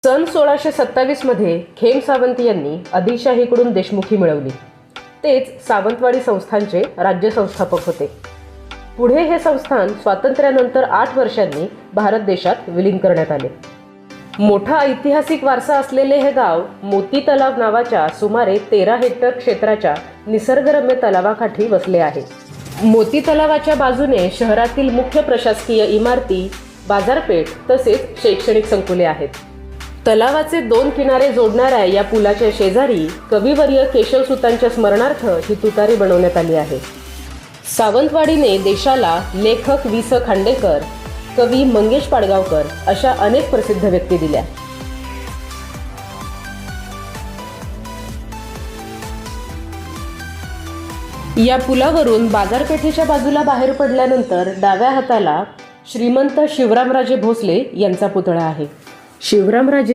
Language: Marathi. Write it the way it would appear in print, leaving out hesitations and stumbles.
सन 1627 मध्ये खेम सावंत यांनी आदिलशाहीकडून देशमुखी मिळवली. तेच सावंतवाडी संस्थानचे राज्य संस्थापक होते. पुढे हे संस्थान स्वातंत्र्यानंतर 8 वर्षांनी भारत देशात विलीन करण्यात आले. मोठा ऐतिहासिक वारसा असलेले हे गाव मोती तलाव नावाच्या सुमारे 13 हेक्टर क्षेत्राच्या निसर्गरम्य तलावाकाठी वसले आहे. मोती तलावाच्या बाजूने शहरातील मुख्य प्रशासकीय इमारती, बाजारपेठ तसेच शैक्षणिक संकुले आहेत. तलावाचे 2 किनारे जोडणाऱ्या या पुलाच्या शेजारी कविवर्य केशवसुतांच्या स्मरणार्थ ही तुतारी बनवण्यात आली आहे. सावंतवाडीने देशाला लेखक वि. स. खांडेकर, कवी मंगेश पाडगावकर अशा अनेक प्रसिद्ध व्यक्ती दिल्या. या पुलावरून बाजारपेठेच्या बाजूला बाहेर पडल्यानंतर डाव्या हाताला श्रीमंत शिवरामराजे भोसले यांचा पुतळा आहे. शिवरामराजे